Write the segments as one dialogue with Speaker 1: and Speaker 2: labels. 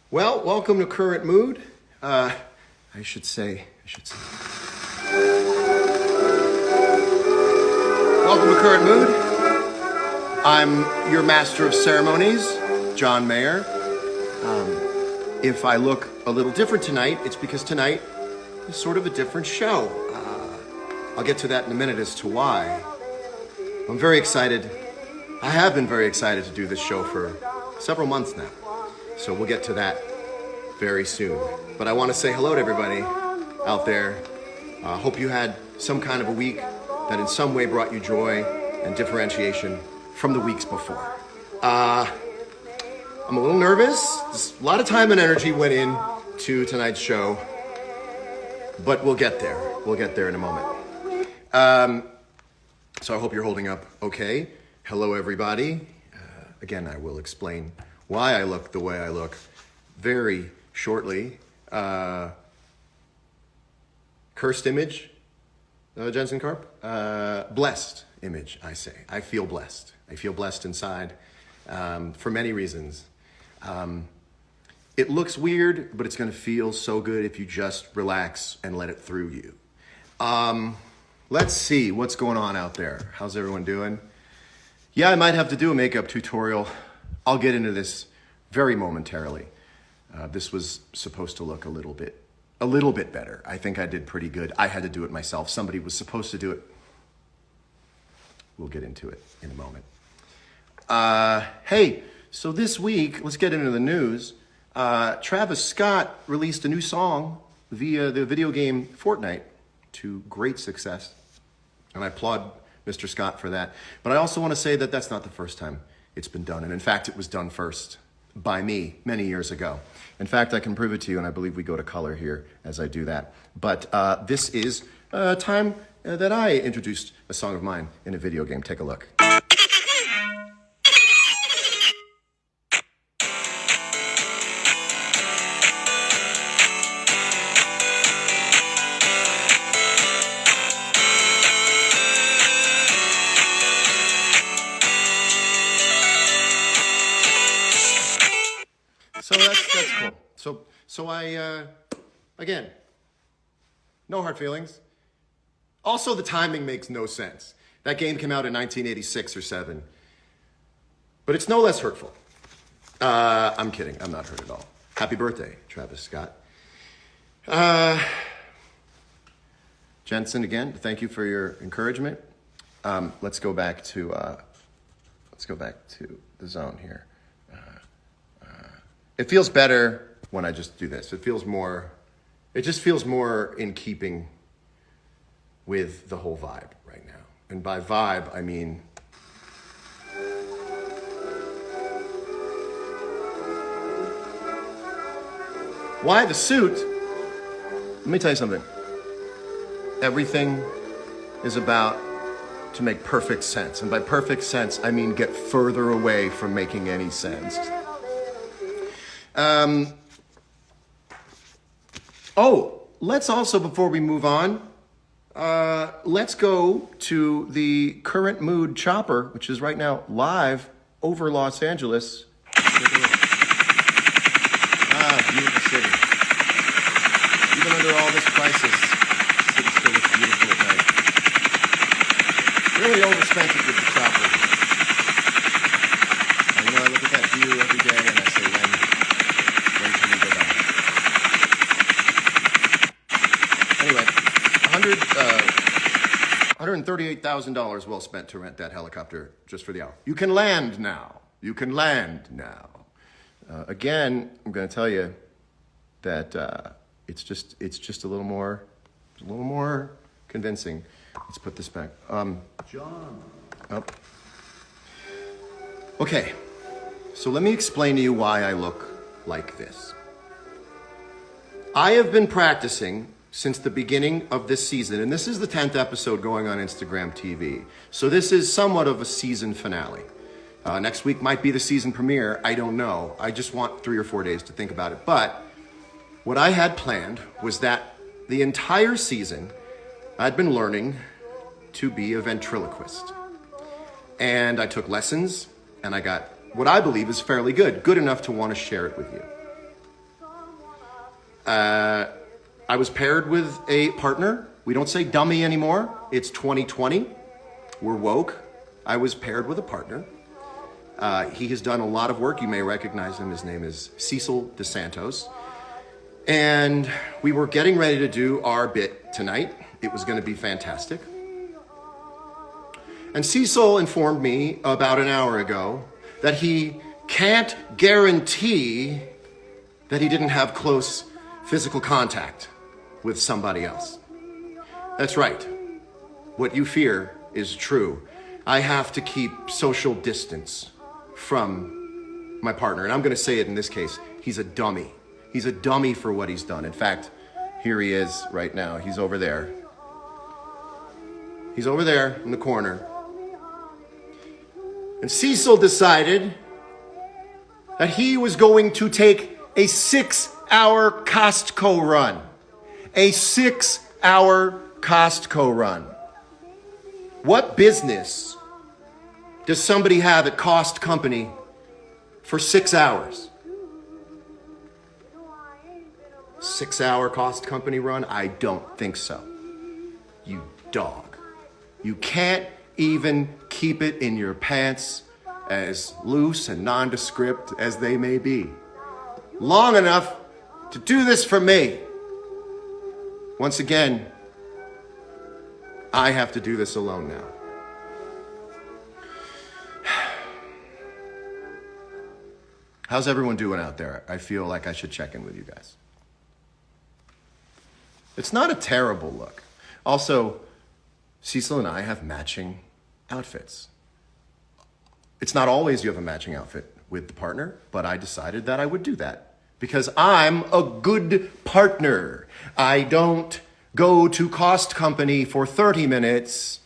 Speaker 1: Well, welcome to Current Mood. I should say. Welcome to Current Mood. I'm your master of ceremonies, John Mayer. If I look a little different tonight, it's because tonight is sort of a different show. I'll get to that in a minute as to why. I'm very excited. I have been very excited to do this show for several months now. So we'll get to that very soon. But I want to say hello to everybody out there. Hope you had some kind of a week that in some way brought you joy and differentiation from the weeks before. I'm a little nervous. Just a lot of time and energy went in to tonight's show. But we'll get there. We'll get there in a moment. So I hope you're holding up okay. Hello, everybody. Again, I will explain why I look the way I look very shortly. Cursed image, Jensen Karp. Blessed image, I say. I feel blessed. I feel blessed inside for many reasons. It looks weird, but it's going to feel so good if you just relax and let it through you. Let's see what's going on out there. How's everyone doing? Yeah, I might have to do a makeup tutorial. I'll get into this very momentarily. This was supposed to look a little bit better. I think I did pretty good. I had to do it myself. Somebody was supposed to do it. We'll get into it in a moment. Hey, so this week, let's get into the news. Travis Scott released a new song via the video game Fortnite to great success. And I applaud Mr. Scott for that. But I also want to say that that's not the first time it's been done. And in fact, it was done first by me many years ago. In fact, I can prove it to you, and I believe we go to color here as I do that. But this is a time that I introduced a song of mine in a video game. Take a look. So that's cool. So I, again, no hard feelings. Also, the timing makes no sense. That game came out in 1986 or 7. But it's no less hurtful. I'm kidding. I'm not hurt at all. Happy birthday, Travis Scott. Jensen, again, thank you for your encouragement. Let's go back to the zone here. It feels better when I just do this. It just feels more in keeping with the whole vibe right now. And by vibe, I mean, why the suit? Let me tell you something. Everything is about to make perfect sense. And by perfect sense, I mean get further away from making any sense. Let's also, before we move on, let's go to the Current Mood Chopper, which is right now live over Los Angeles. Beautiful city. Even under all this crisis, the city still looks beautiful at night. Really overspent it with the chopper. I look at that view every day and I say, when can we go back? Anyway, $138,000 well spent to rent that helicopter just for the hour. You can land now. Again, I'm going to tell you that it's just a little more convincing. Let's put this back.
Speaker 2: John.
Speaker 1: Oh. Okay, so let me explain to you why I look like this. I have been practicing since the beginning of this season, and this is the 10th episode going on Instagram TV. So this is somewhat of a season finale. Next week might be the season premiere. I don't know. I just want 3 or 4 days to think about it. But what I had planned was that the entire season, I'd been learning to be a ventriloquist. And I took lessons, and I got what I believe is fairly good enough to want to share it with you. I was paired with a partner. We don't say dummy anymore. It's 2020. We're woke. I was paired with a partner. He has done a lot of work. You may recognize him. His name is Cecil DeSantos. And we were getting ready to do our bit tonight. It was going to be fantastic. And Cecil informed me about an hour ago that he can't guarantee that he didn't have close physical contact with somebody else. That's right. What you fear is true. I have to keep social distance from my partner. And I'm going to say it in this case. He's a dummy. He's a dummy for what he's done. In fact, here he is right now. He's over there. He's over there in the corner. And Cecil decided that he was going to take a 6-hour Costco run. A 6-hour Costco run. What business does somebody have at Cost Company for 6 hours? 6-hour Cost Company run? I don't think so. You dog. You can't even keep it in your pants, as loose and nondescript as they may be, long enough to do this for me. Once again, I have to do this alone now. How's everyone doing out there? I feel like I should check in with you guys. It's not a terrible look. Also, Cecil and I have matching outfits. It's not always you have a matching outfit with the partner, but I decided that I would do that because I'm a good partner. I don't go to Cost Company for 30 minutes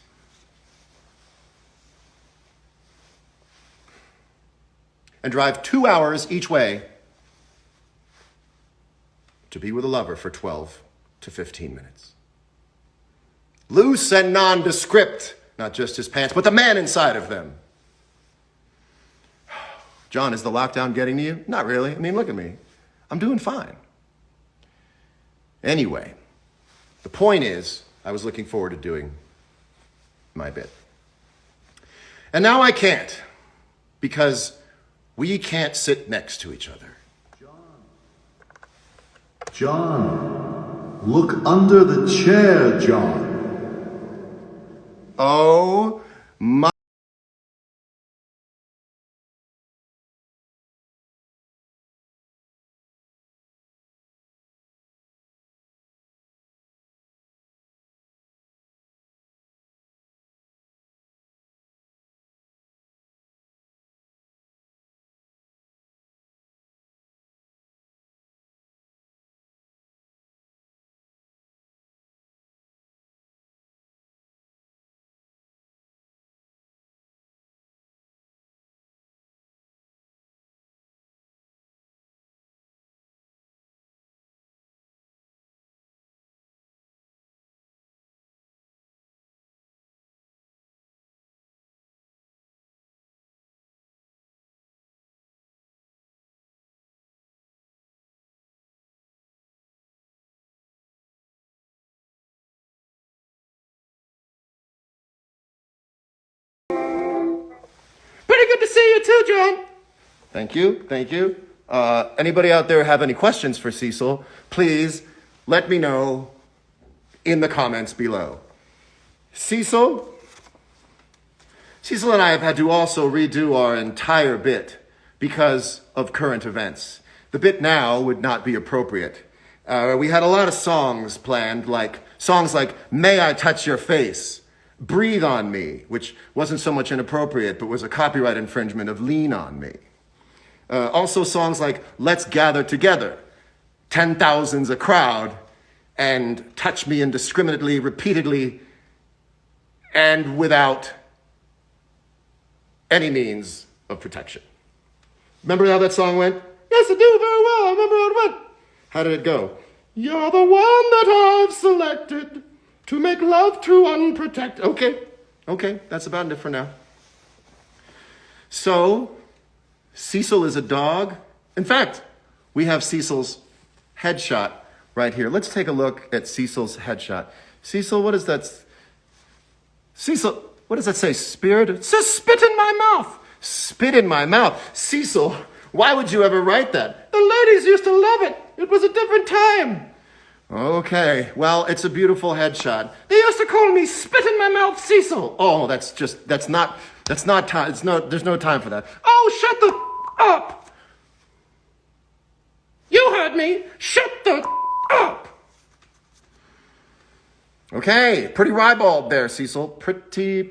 Speaker 1: and drive 2 hours each way to be with a lover for 12 to 15 minutes. Loose and nondescript, not just his pants, but the man inside of them. John, is the lockdown getting to you? Not really. I mean, look at me. I'm doing fine. Anyway, the point is, I was looking forward to doing my bit. And now I can't, because we can't sit next to each other.
Speaker 2: John, look under the chair, John.
Speaker 1: Oh my. Pretty good to see you too, John. Thank you, thank you. Anybody out there have any questions for Cecil? Please let me know in the comments below. Cecil and I have had to also redo our entire bit because of current events. The bit now would not be appropriate. We had a lot of songs planned, songs like May I Touch Your Face, Breathe on Me, which wasn't so much inappropriate, but was a copyright infringement of Lean on Me. Also songs like Let's Gather Together, 10,000's a crowd, and Touch Me Indiscriminately, repeatedly, and without any means of protection. Remember how that song went? Yes, I do very well. I remember how it went. How did it go? You're the one that I've selected to make love to unprotected. Okay, that's about it for now. So, Cecil is a dog. In fact, we have Cecil's headshot right here. Let's take a look at Cecil's headshot. Cecil, what is that? Cecil, what does that say? Spirit? It says spit in my mouth. Spit in my mouth. Cecil, why would you ever write that? The ladies used to love it. It was a different time. Okay, well, it's a beautiful headshot. They used to call me spit in my mouth Cecil. Oh, that's not time. There's no time for that. Oh, shut the up. You heard me. Shut the up. Okay, pretty ribald there, Cecil. Pretty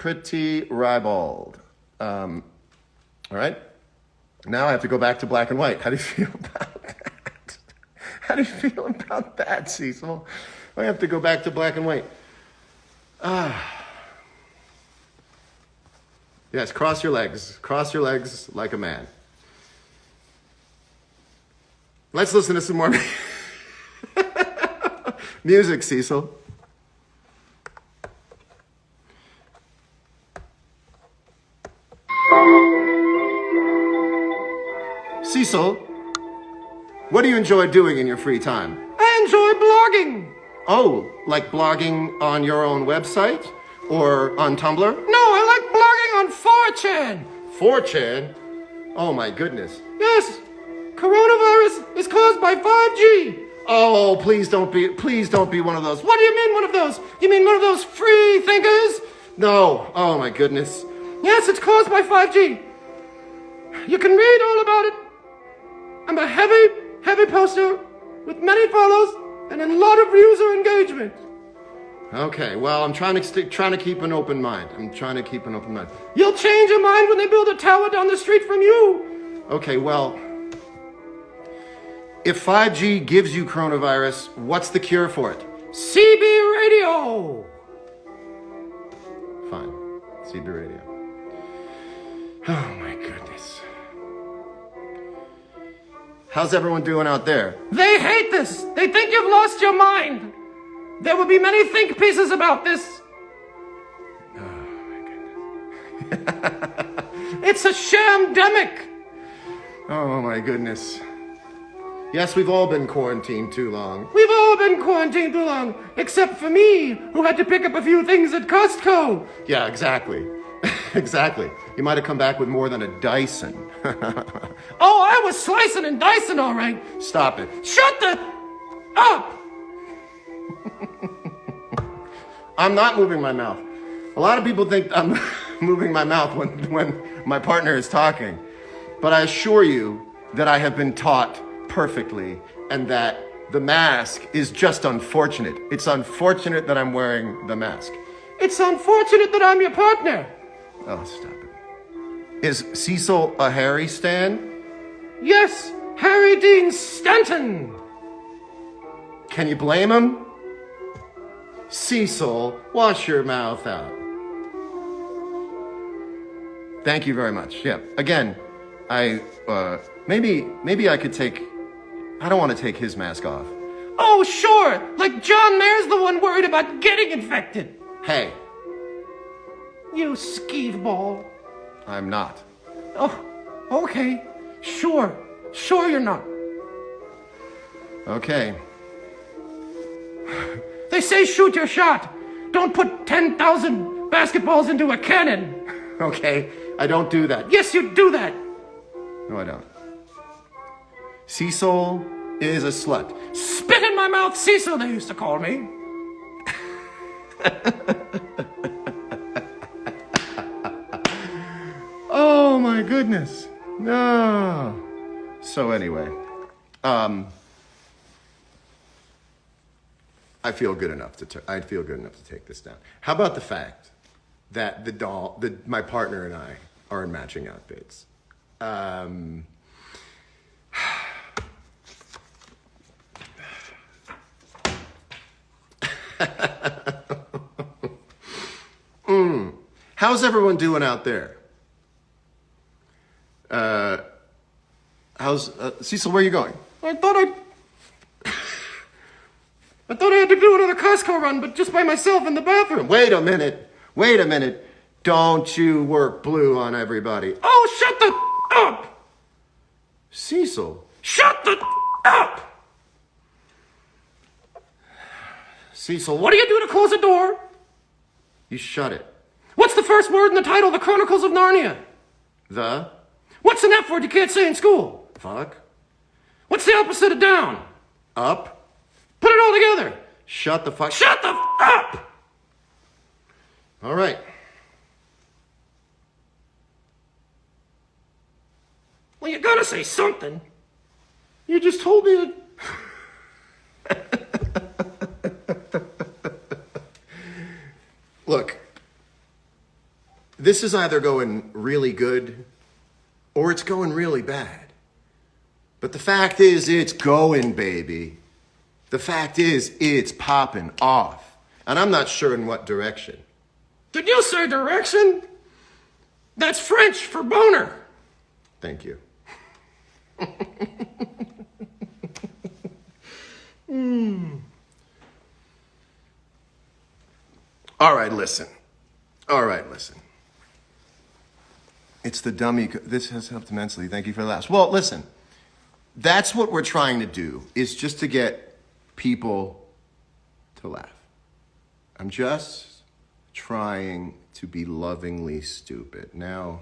Speaker 1: ribald. All right. Now I have to go back to black and white. How do you feel about that? How do you feel about that, Cecil? I have to go back to black and white. Yes, cross your legs. Cross your legs like a man. Let's listen to some more music, Cecil. Cecil, what do you enjoy doing in your free time? I enjoy blogging. Oh, like blogging on your own website? Or on Tumblr? No, I like blogging on 4chan. 4chan? Oh my goodness. Yes, coronavirus is caused by 5G. Oh, please don't be one of those. What do you mean one of those? You mean one of those free thinkers? No, oh my goodness. Yes, it's caused by 5G. You can read all about it. I'm a heavy poster with many follows and a lot of user engagement. Okay, well, I'm trying to keep an open mind. You'll change your mind when they build a tower down the street from you. Okay, well, if 5G gives you coronavirus, what's the cure for it? CB radio. Fine, CB radio. Oh my goodness. How's everyone doing out there? They hate this. They think you've lost your mind. There will be many think pieces about this. Oh my goodness. It's a shamdemic. Oh my goodness. Yes, we've all been quarantined too long. We've all been quarantined too long, except for me, who had to pick up a few things at Costco. Yeah, exactly. Exactly. You might have come back with more than a Dyson. Oh, I was slicing and dicing, all right. Stop it. Shut the up. I'm not moving my mouth. A lot of people think I'm moving my mouth when my partner is talking. But I assure you that I have been taught perfectly and that the mask is just unfortunate. It's unfortunate that I'm wearing the mask. It's unfortunate that I'm your partner. Oh, stop it. Is Cecil a Harry stan? Yes, Harry Dean Stanton. Can you blame him? Cecil, wash your mouth out. Thank you very much. Yeah, again, maybe I could I don't want to take his mask off. Oh, sure, like John Mayer's the one worried about getting infected. Hey. You skeeve ball. I'm not. Oh, okay. Sure you're not. Okay. They say shoot your shot. Don't put 10,000 basketballs into a cannon. Okay, I don't do that. Yes, you do that. No, I don't. Cecil is a slut. Spit in my mouth, Cecil, they used to call me. Oh my goodness. No. So anyway, I feel good enough to take this down. How about the fact that my partner and I are in matching outfits? How's everyone doing out there? Cecil, where are you going? I thought I had to do another Costco run, but just by myself in the bathroom. Wait a minute. Don't you work blue on everybody. Oh, shut the up! Cecil. Shut the up! Cecil, what do you do to close a door? You shut it. What's the first word in the title of the Chronicles of Narnia? The? What's an F word you can't say in school? Fuck. What's the opposite of down? Up. Put it all together. Shut the fuck. Shut the up! All right. Well, you gotta say something. You just told me to... Look, this is either going really good or it's going really bad. But the fact is, it's going, baby. The fact is, it's popping off. And I'm not sure in what direction. Did you say direction? That's French for boner. Thank you. All right, listen. It's the dummy. This has helped immensely. Thank you for the laughs. Well, listen. That's what we're trying to do, is just to get people to laugh. I'm just trying to be lovingly stupid. Now,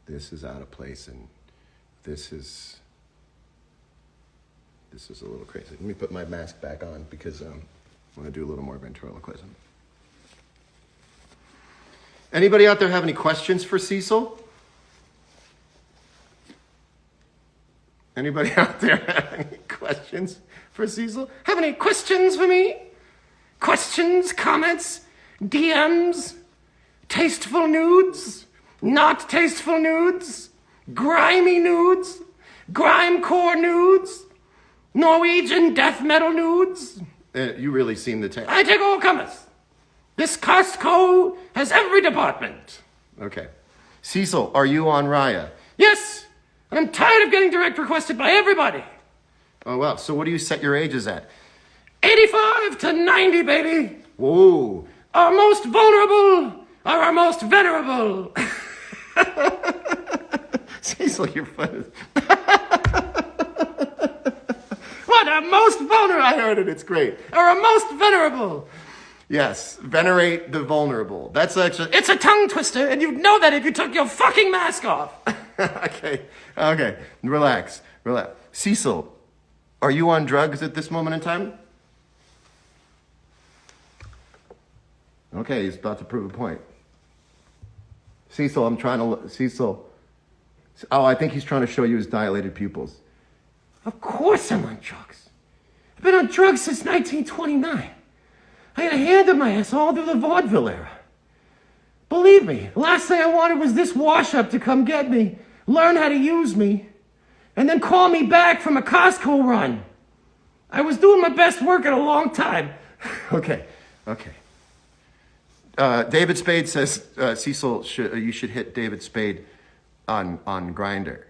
Speaker 1: this is out of place, and this is a little crazy. Let me put my mask back on because I want to do a little more ventriloquism. Anybody out there have any questions for Cecil? Anybody out there have any questions for Cecil? Have any questions for me? Questions, comments, DMs, tasteful nudes, not tasteful nudes, grimy nudes, grimecore nudes, Norwegian death metal nudes? You really seem to take... I take all comers. This Costco has every department. Okay. Cecil, are you on Raya? Yes, and I'm tired of getting direct requested by everybody. Oh, well, so what do you set your ages at? 85 to 90, baby. Whoa. Our most vulnerable are our most venerable. Cecil, you're funny. What, our most vulnerable? I heard it, it's great. Our most venerable. Yes, venerate the vulnerable. That's actually... It's a tongue twister, and you'd know that if you took your fucking mask off. Okay. Relax. Cecil, are you on drugs at this moment in time? Okay, he's about to prove a point. Cecil, Cecil. Oh, I think he's trying to show you his dilated pupils. Of course I'm on drugs. I've been on drugs since 1929. I had a hand in my ass all through the vaudeville era. Believe me, the last thing I wanted was this wash-up to come get me, learn how to use me, and then call me back from a Costco run. I was doing my best work in a long time. Okay. David Spade says, Cecil, you should hit David Spade on Grindr.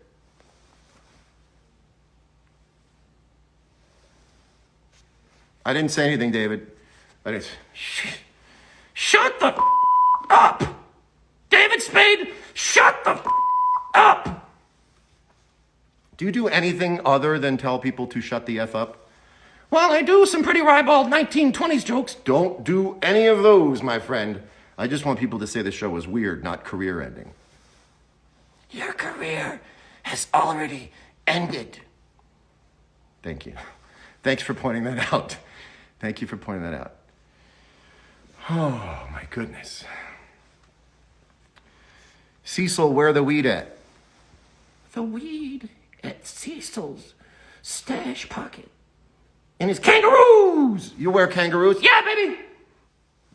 Speaker 1: I didn't say anything, David. Shut the up! David Spade, shut the up! Do you do anything other than tell people to shut the F up? Well, I do some pretty ribald 1920s jokes. Don't do any of those, my friend. I just want people to say the show was weird, not career ending. Your career has already ended. Thank you. Thanks for pointing that out. Thank you for pointing that out. Oh, my goodness. Cecil, where the weed at? The weed at Cecil's stash pocket. In his kangaroos! You wear kangaroos? Yeah, baby!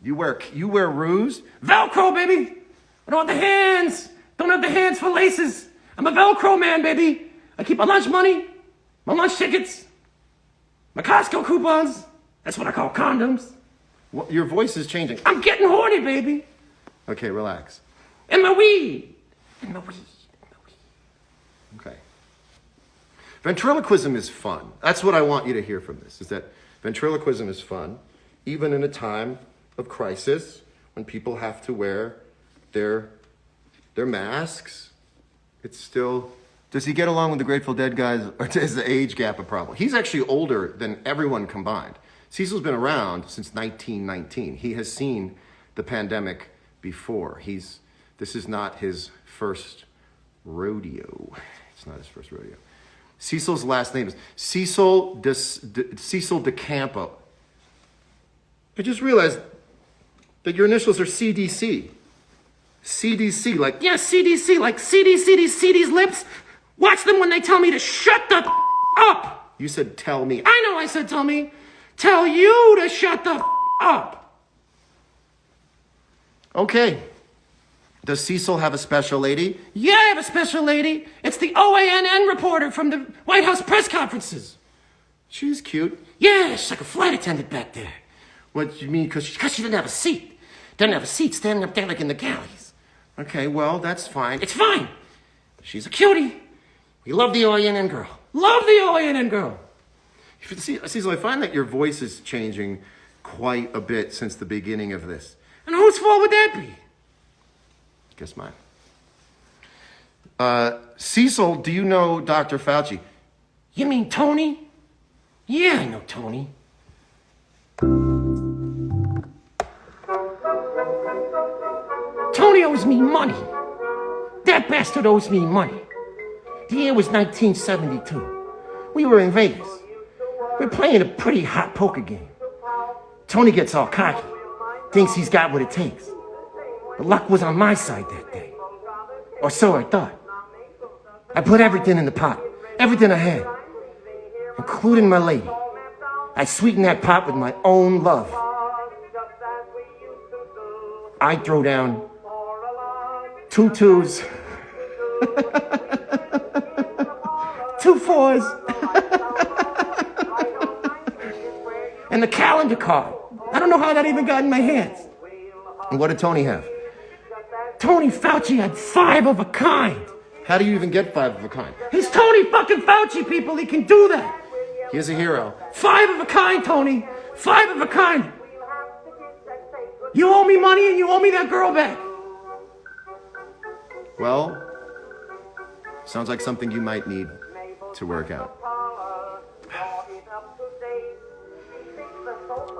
Speaker 1: You wear roos? Velcro, baby! I don't have the hands! Don't have the hands for laces! I'm a Velcro man, baby! I keep my lunch money, my lunch tickets, my Costco coupons. That's what I call condoms. What, your voice is changing. I'm getting horny, baby. Okay, relax. And my weed. Okay. Ventriloquism is fun. That's what I want you to hear from this, is that ventriloquism is fun, even in a time of crisis when people have to wear their masks. It's still... Does he get along with the Grateful Dead guys, or is the age gap a problem? He's actually older than everyone combined. Cecil's been around since 1919. He has seen the pandemic before. This is not his first rodeo. It's not his first rodeo. Cecil's last name is Cecil DeCampo. I just realized that your initials are CDC. CDC, like,
Speaker 3: Yeah, CDC, like CD's lips. Watch them when they tell me to shut the up.
Speaker 1: you said tell me.
Speaker 3: I know I said tell me. Tell you to shut the up.
Speaker 1: Okay. Does Cecil have a special lady?
Speaker 3: Yeah, I have a special lady. It's the OANN reporter from the White House press conferences.
Speaker 1: She's cute.
Speaker 3: Yeah, she's like a flight attendant back there.
Speaker 1: What do you mean? Because
Speaker 3: Because she didn't have a seat. Didn't have a seat standing up there like in the galleys.
Speaker 1: okay, well, that's fine.
Speaker 3: It's fine. She's a cutie. We love the OANN girl. Love the OANN girl.
Speaker 1: Cecil, I find that your voice is changing quite a bit since the beginning of this.
Speaker 3: And whose fault would that be?
Speaker 1: Guess mine. Cecil, do you know Dr. Fauci?
Speaker 3: You mean Tony? Yeah, I know Tony. Tony owes me money. That bastard owes me money. The year was 1972. We were in Vegas. We're playing a pretty hot poker game. Tony gets all cocky, thinks he's got what it takes. The luck was on my side that day. Or so I thought. I put everything in the pot, everything I had, including my lady. I sweetened that pot with my own love. I throw down 2 2s, 2 4s, and the calendar card. I don't know how that even got in my hands.
Speaker 1: And what did Tony have?
Speaker 3: Tony Fauci had 5 of a kind.
Speaker 1: How do you even get 5 of a kind?
Speaker 3: He's Tony fucking Fauci, people. He can do that.
Speaker 1: He's a hero.
Speaker 3: 5 of a kind, Tony. 5 of a kind. You owe me money and you owe me that girl back.
Speaker 1: Well, sounds like something you might need to work out.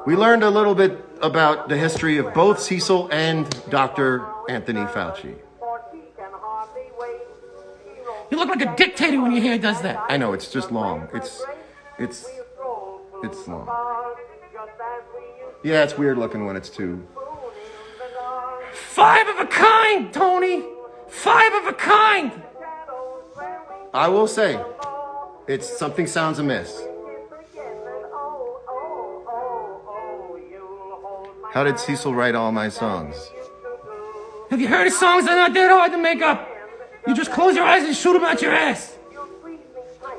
Speaker 1: We learned a little bit about the history of both Cecil and Dr. Anthony Fauci.
Speaker 3: You look like a dictator when your hair does that.
Speaker 1: I know, it's just long. It's long. Yeah, it's weird looking when it's too.
Speaker 3: 5 of a kind, Tony. 5 of a kind.
Speaker 1: I will say, something sounds amiss. How did Cecil write all my songs?
Speaker 3: Have you heard of songs that are not that hard to make up? You just close your eyes and shoot them out your ass.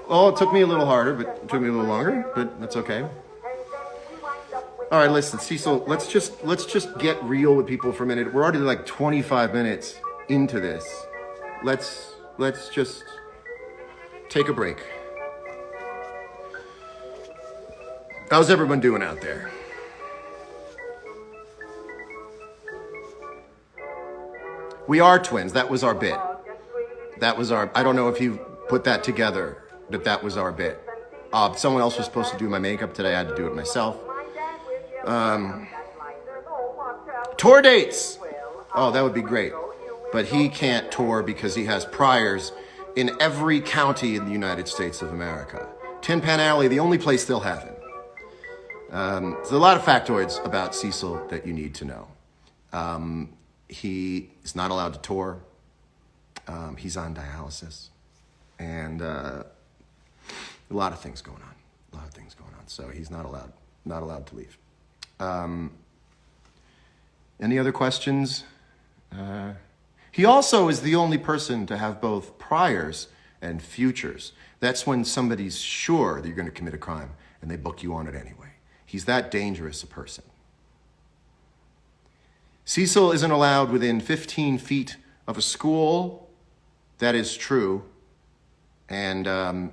Speaker 1: Well, it took me a little harder, but it took me a little longer, but that's okay. All right, listen, Cecil, let's just get real with people for a minute. We're already like 25 minutes into this. Let's just take a break. How's everyone doing out there? We are twins. That was our bit. I don't know if you put that together, but that was our bit. Someone else was supposed to do my makeup today. I had to do it myself. Tour dates. Oh, that would be great. But he can't tour because he has priors in every county in the United States of America. Tin Pan Alley, the only place they'll have him. There's a lot of factoids about Cecil that you need to know. He is not allowed to tour. He's on dialysis. And a lot of things going on. So he's not allowed to leave. Any other questions? He also is the only person to have both priors and futures. That's when somebody's sure that you're going to commit a crime and they book you on it anyway. He's that dangerous a person. Cecil isn't allowed within 15 feet of a school. That is true. And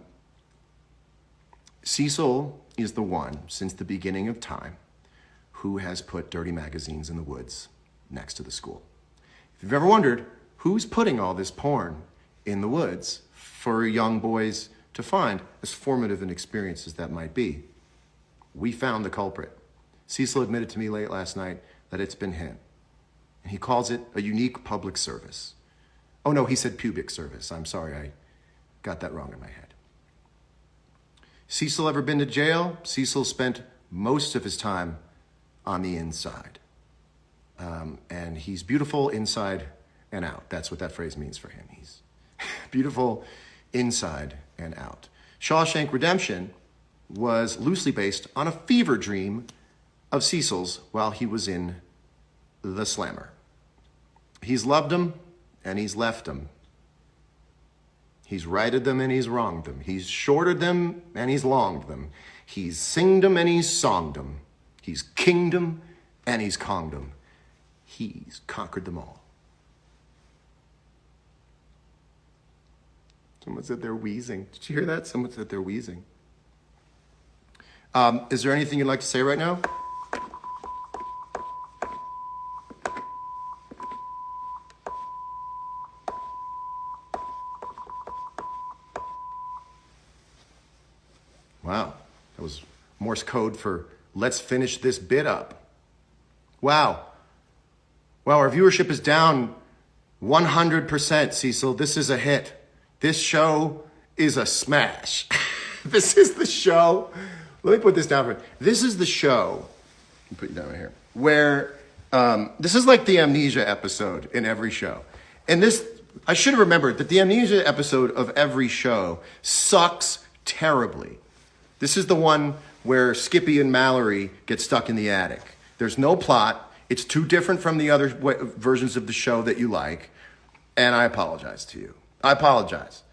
Speaker 1: Cecil is the one, since the beginning of time, who has put dirty magazines in the woods next to the school. If you've ever wondered who's putting all this porn in the woods for young boys to find, as formative an experience as that might be, we found the culprit. Cecil admitted to me late last night that it's been him. And he calls it a unique public service. Oh no, he said pubic service. I'm sorry, I got that wrong in my head. Cecil ever been to jail? Cecil spent most of his time on the inside. And he's beautiful inside and out. That's what that phrase means for him. He's beautiful inside and out. Shawshank Redemption was loosely based on a fever dream of Cecil's while he was in the slammer. He's loved them and he's left them. He's righted them and he's wronged them. He's shorted them and he's longed them. He's singed them and he's songed them. He's kinged them and he's conged them. He's conquered them all. Someone said they're wheezing. Did you hear that? Someone said they're wheezing. Is there anything you'd like to say right now? Wow, that was Morse code for let's finish this bit up. Wow. Wow, our viewership is down 100%, Cecil. This is a hit. This show is a smash. This is the show. Let me put this down for you. This is the show. I'll put you down right here. Where this is like the amnesia episode in every show. And this, I should have remembered that the amnesia episode of every show sucks terribly. This is the one where Skippy and Mallory get stuck in the attic. There's no plot. It's too different from the other versions of the show that you like. And I apologize to you. I apologize.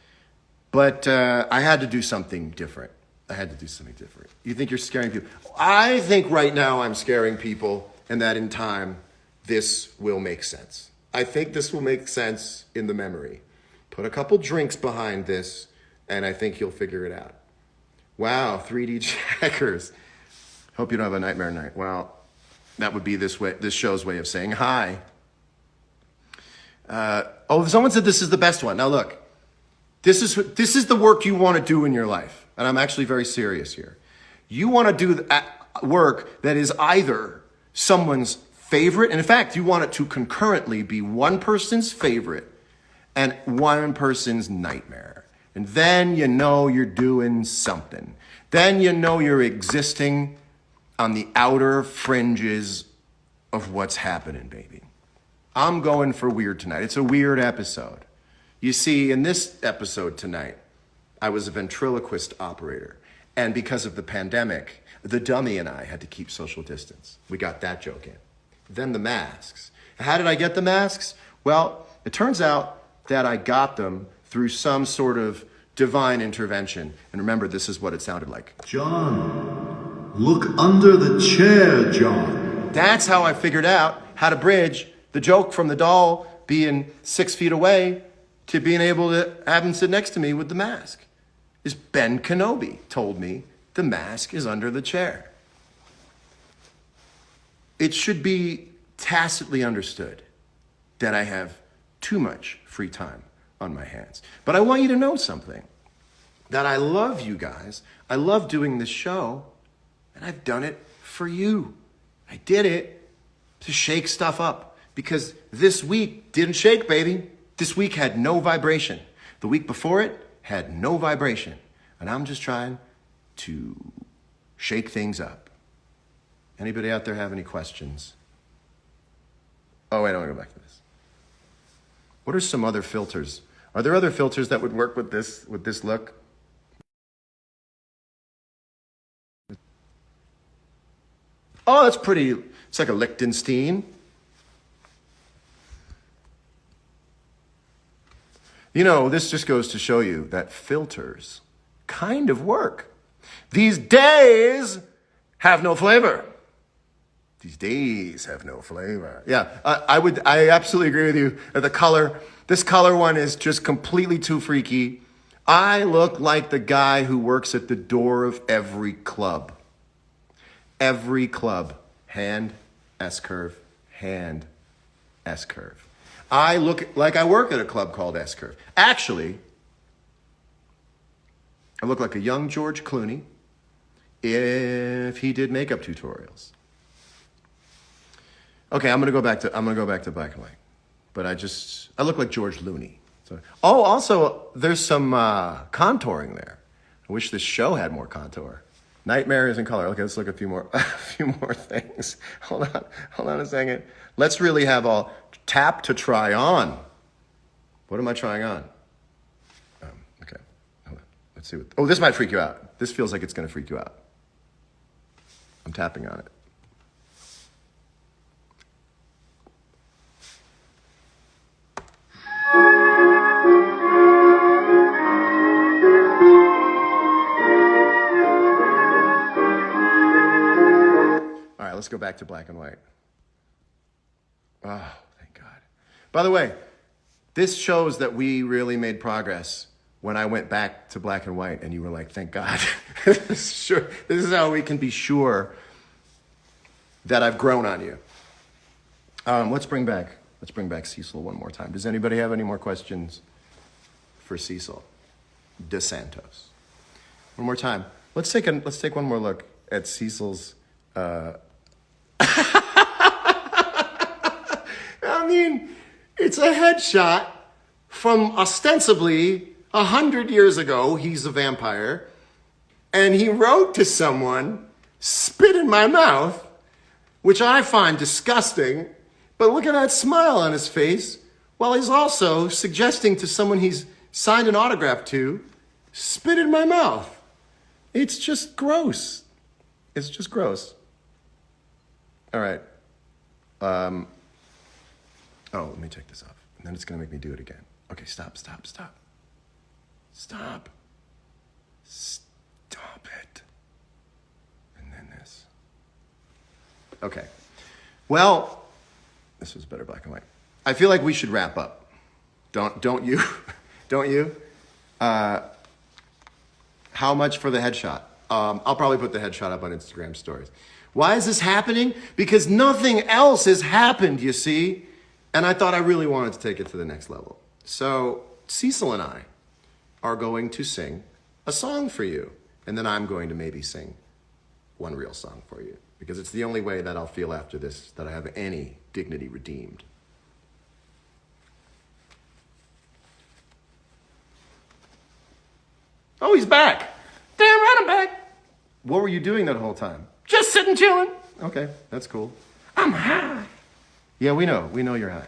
Speaker 1: But I had to do something different. You think you're scaring people? I think right now I'm scaring people, and that in time, this will make sense. I think this will make sense in the memory. Put a couple drinks behind this, and I think you'll figure it out. Wow, 3D checkers. Hope you don't have a nightmare night. Well, that would be this show's way of saying hi. Someone said this is the best one. Now look, this is the work you want to do in your life. And I'm actually very serious here. You want to do work that is either someone's favorite, and in fact, you want it to concurrently be one person's favorite and one person's nightmare. And then you know you're doing something. Then you know you're existing on the outer fringes of what's happening, baby. I'm going for weird tonight. It's a weird episode. You see, in this episode tonight, I was a ventriloquist operator. And because of the pandemic, the dummy and I had to keep social distance. We got that joke in. Then the masks. How did I get the masks? Well, it turns out that I got them through some sort of divine intervention. And remember, this is what it sounded like.
Speaker 2: John, look under the chair, John.
Speaker 1: That's how I figured out how to bridge the joke from the doll being 6 feet away to being able to have him sit next to me with the mask. Is Ben Kenobi told me the mask is under the chair. It should be tacitly understood that I have too much free time on my hands. But I want you to know something, that I love you guys. I love doing this show, and I've done it for you. I did it to shake stuff up, because this week didn't shake, baby. This week had no vibration. The week before it had no vibration. And I'm just trying to shake things up. Anybody out there have any questions? Oh, wait, I want to go back to this. What are some other filters? Are there other filters that would work with this look? Oh, that's pretty. It's like a Liechtenstein. You know, this just goes to show you that filters kind of work. These days have no flavor. These days have no flavor. Yeah, I absolutely agree with you. This color one is just completely too freaky. I look like the guy who works at the door of every club. Every club. Hand, S-curve, hand, S-curve. I look like I work at a club called S-curve. Actually, I look like a young George Clooney if he did makeup tutorials. Okay, I'm gonna go back to black and white. But I look like George Looney. So, oh, also there's some contouring there. I wish this show had more contour. Nightmare is in color. Okay, let's look at a few more things. Hold on a second. Let's really have all tap to try on. What am I trying on? Okay, hold on. Let's see what. Oh, this might freak you out. This feels like it's gonna freak you out. I'm tapping on it. All right, let's go back to black and white. Oh, thank God. By the way, this shows that we really made progress when I went back to black and white and you were like, thank God. Sure. This is how we can be sure that I've grown on you. Let's bring back Cecil one more time. Does anybody have any more questions for Cecil DeSantos? One more time. Let's take one more look at Cecil's. I mean, it's a headshot from ostensibly 100 years ago. He's a vampire. And he wrote to someone, spit in my mouth, which I find disgusting. But look at that smile on his face while he's also suggesting to someone he's signed an autograph to, spit in my mouth. It's just gross. It's just gross. All right. Oh, let me take this off. And then it's going to make me do it again. Okay, stop. Stop it. And then this. Okay. Well, this was better black and white. I feel like we should wrap up. Don't you? Don't you? How much for the headshot? I'll probably put the headshot up on Instagram stories. Why is this happening? Because nothing else has happened, you see? And I thought I really wanted to take it to the next level. So Cecil and I are going to sing a song for you. And then I'm going to maybe sing one real song for you. Because it's the only way that I'll feel after this that I have any dignity redeemed. Oh, he's back. Damn right I'm back. What were you doing that whole time? Just sitting chilling. Okay, that's cool. I'm high. Yeah, we know you're high.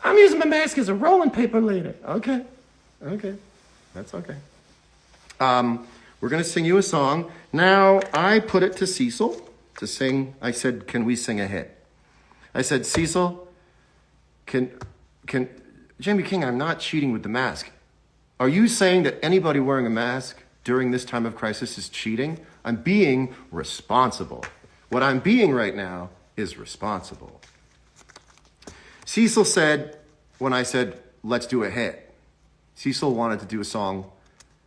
Speaker 1: I'm using my mask as a rolling paper later. Okay, that's okay. We're gonna sing you a song. Now, I put it to Cecil to sing. I said, can we sing a hit? I said, Cecil, can Jamie King, I'm not cheating with the mask. Are you saying that anybody wearing a mask during this time of crisis is cheating? I'm being responsible. What I'm being right now is responsible. Cecil said, when I said, let's do a hit, Cecil wanted to do a song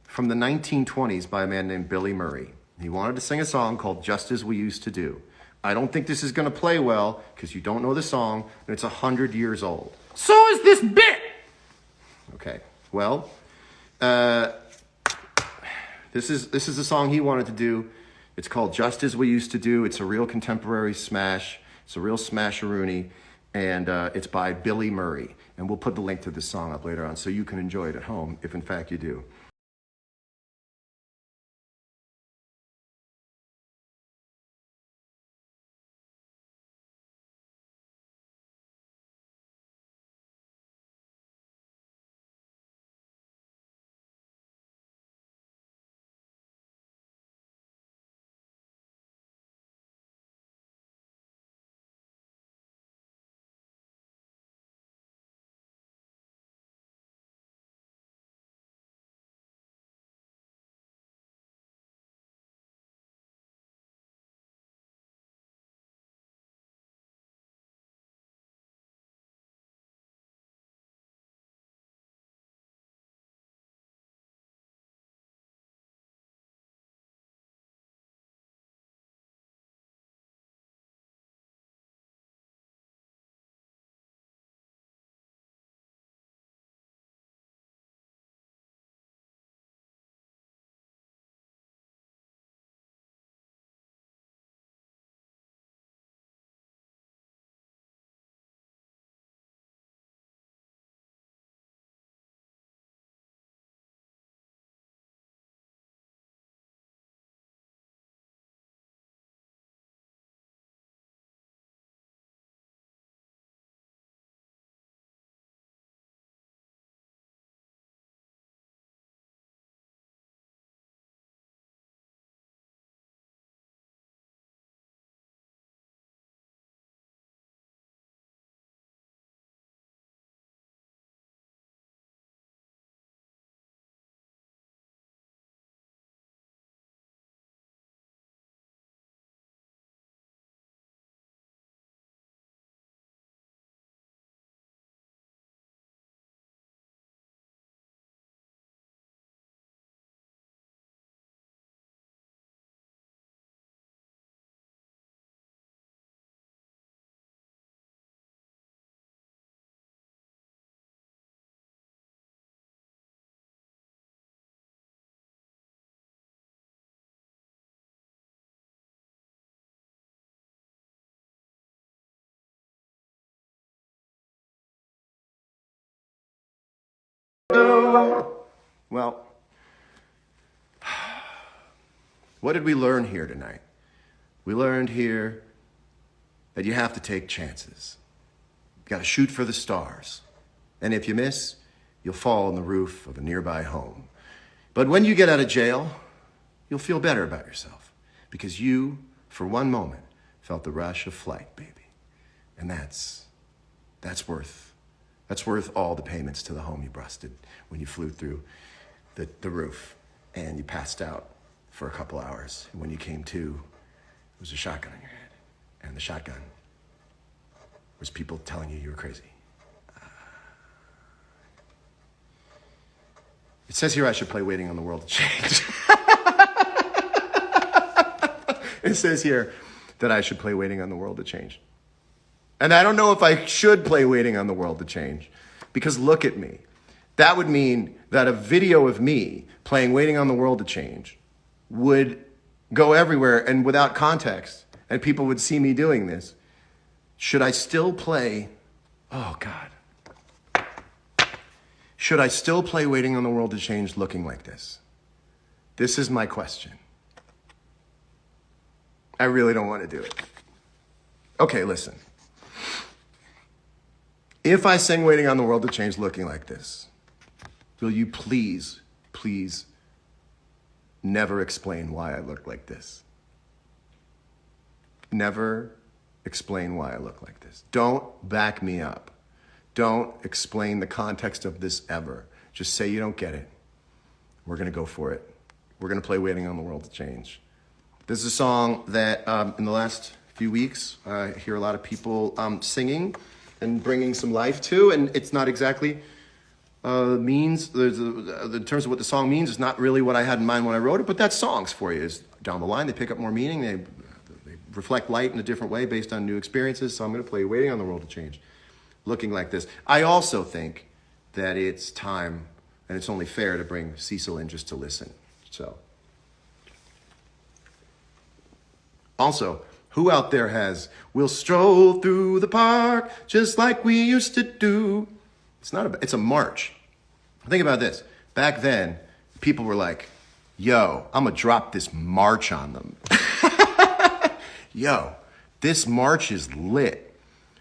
Speaker 1: from the 1920s by a man named Billy Murray. He wanted to sing a song called Just As We Used to Do. I don't think this is going to play well because you don't know the song and it's 100 years old. So is this bit. Okay, well, this is a song he wanted to do. It's called Just As We Used to Do. It's a real contemporary smash. It's a real smasheroonie. And it's by Billy Murray. And we'll put the link to this song up later on so you can enjoy it at home, if in fact you do. Well, what did we learn here tonight? We learned here that you have to take chances. You gotta shoot for the stars. And if you miss, you'll fall on the roof of a nearby home. But when you get out of jail, you'll feel better about yourself because you, for one moment, felt the rush of flight, baby. And that's worth all the payments to the home you busted when you flew through the roof and you passed out for a couple hours. And when you came to, there was a shotgun in your head. And the shotgun was people telling you were crazy. It says here I should play Waiting on the World to Change. It says here that I should play Waiting on the World to Change. And I don't know if I should play Waiting on the World to Change, because look at me. That would mean that a video of me playing Waiting on the World to Change would go everywhere and without context, and people would see me doing this. Should I still play, oh God. Should I still play Waiting on the World to Change looking like this? This is my question. I really don't want to do it. Okay, listen. If I sing Waiting on the World to Change looking like this, will you please never explain why I look like this? Never explain why I look like this. Don't back me up. Don't explain the context of this ever. Just say you don't get it. We're going to go for it. We're going to play Waiting on the World to Change. This is a song that in the last few weeks, I hear a lot of people singing and bringing some life to, and it's not exactly means, in terms of what the song means, it's not really what I had in mind when I wrote it, but that's songs for you. Is down the line, they pick up more meaning, they reflect light in a different way based on new experiences, so I'm going to play Waiting on the World to Change, looking like this. I also think that it's time, and it's only fair to bring Cecil in just to listen, so. Also, who out there has, we'll stroll through the park just like we used to do? It's a march. Think about this. Back then, people were like, yo, I'm gonna drop this march on them. Yo, this march is lit.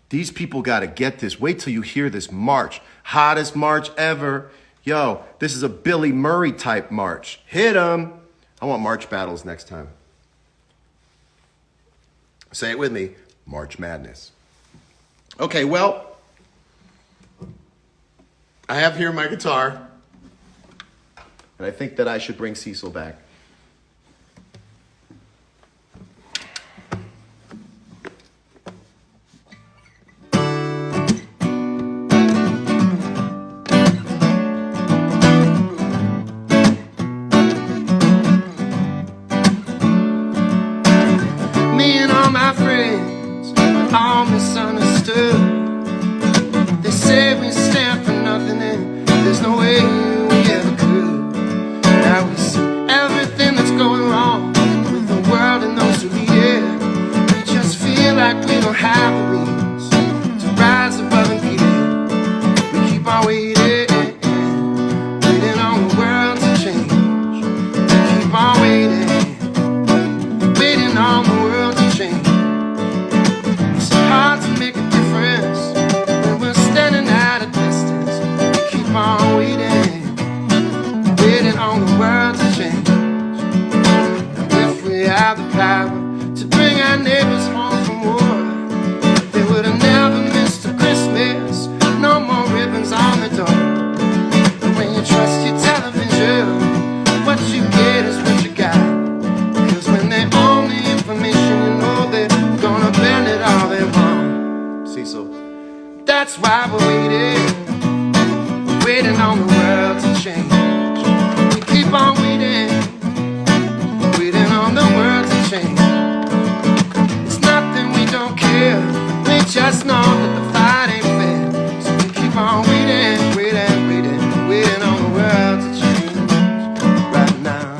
Speaker 1: These people gotta get this. Wait till you hear this march. Hottest march ever. Yo, this is a Billy Murray type march. Hit 'em. I want march battles next time. Say it with me, March Madness. Okay, well, I have here my guitar, and I think that I should bring Cecil back. Me and all my friends were all misunderstood. They say we stand for nothing and there's no way we ever could. Now we see everything that's going wrong with the world and those who lead it. We just feel like we don't have the means to rise above and get it. We keep on waiting, waiting on the world to change. We keep on waiting, waiting on the world to change. It's hard to make a difference when we're standing at a distance. We keep on waiting, waiting on the world to change. And if we have the power to bring our neighbors home from war, they would have never missed a Christmas. No more ribbons on the door. But when you trust your television, what you get is what you got. Cause when they own the information, you know they're gonna bend it all they want. Cecil. That's why we're waiting, waiting on the world to change. We keep on waiting, waiting on the world to change. It's not that we don't care, we just know that the fight ain't fair. So we keep on waiting, waiting, waiting, waiting on the world to change right now.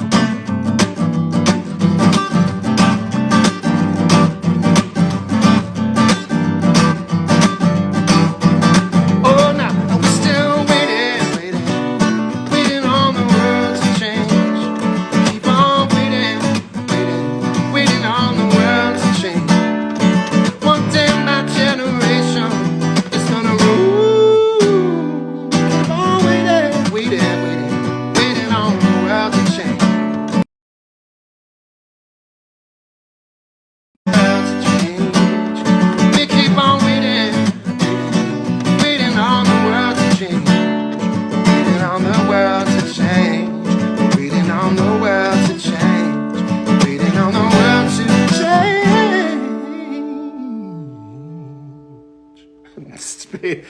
Speaker 1: Oh, now we're still waiting, waiting,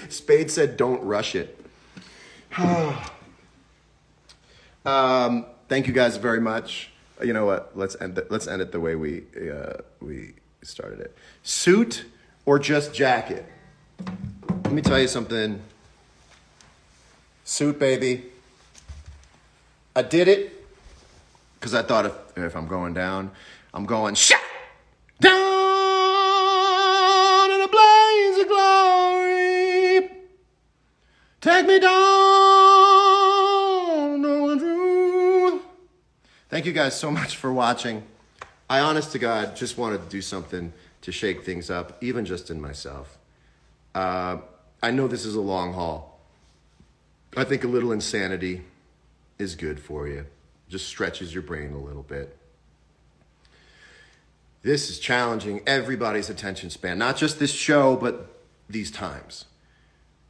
Speaker 1: Spade said, "Don't rush it." Thank you guys very much. You know what? Let's end it the way we started it. Suit or just jacket? Let me tell you something. Suit, baby. I did it because I thought if I'm going down, I'm going shot down in a blaze of glory. Take me down on the truth. Thank you guys so much for watching. I, honest to God, just wanted to do something to shake things up, even just in myself. I know this is a long haul. I think a little insanity is good for you. Just stretches your brain a little bit. This is challenging everybody's attention span, not just this show, but these times.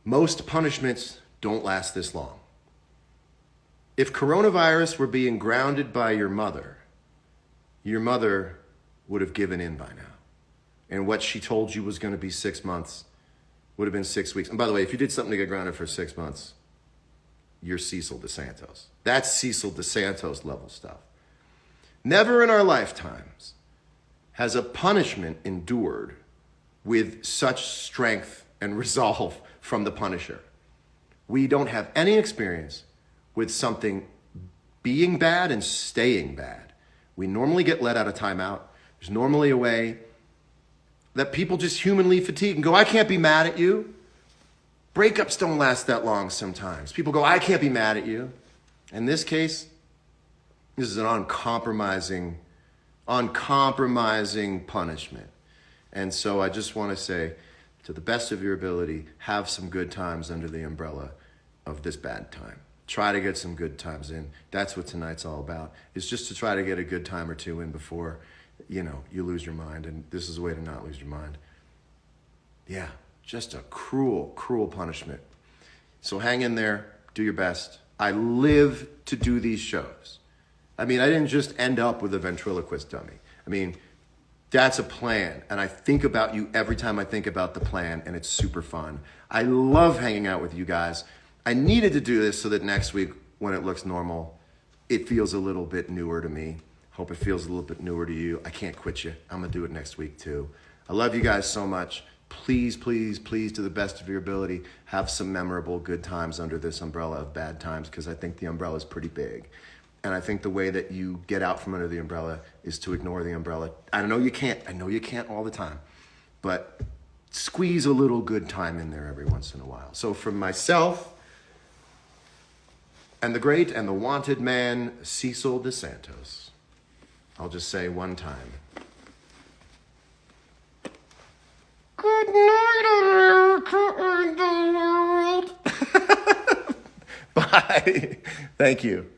Speaker 1: Most punishments don't last this long. If coronavirus were being grounded by your mother would have given in by now. And what she told you was going to be 6 months would have been 6 weeks. And by the way, if you did something to get grounded for 6 months, you're Cecil DeSantos. That's Cecil DeSantos level stuff. Never in our lifetimes has a punishment endured with such strength and resolve from the punisher. We don't have any experience with something being bad and staying bad. We normally get let out of timeout. There's normally a way that people just humanly fatigue and go, I can't be mad at you. Breakups don't last that long sometimes. People go, I can't be mad at you. In this case, this is an uncompromising punishment. And so I just want to say, to the best of your ability, have some good times under the umbrella of this bad time. Try to get some good times in. That's what tonight's all about, is just to try to get a good time or two in before, you lose your mind. And this is a way to not lose your mind. Yeah. Just a cruel, cruel punishment. So hang in there, do your best. I live to do these shows. I mean, I didn't just end up with a ventriloquist dummy. I mean, that's a plan. And I think about you every time I think about the plan, and it's super fun. I love hanging out with you guys. I needed to do this so that next week, when it looks normal, it feels a little bit newer to me. Hope it feels a little bit newer to you. I can't quit you. I'm going to do it next week too. I love you guys so much. Please, please, please, to the best of your ability, have some memorable good times under this umbrella of bad times, because I think the umbrella is pretty big. And I think the way that you get out from under the umbrella is to ignore the umbrella. I know you can't all the time, but squeeze a little good time in there every once in a while. So from myself and the great and the wanted man, Cecil DeSantos, I'll just say one time. Good night, America and the world. Bye. Thank you.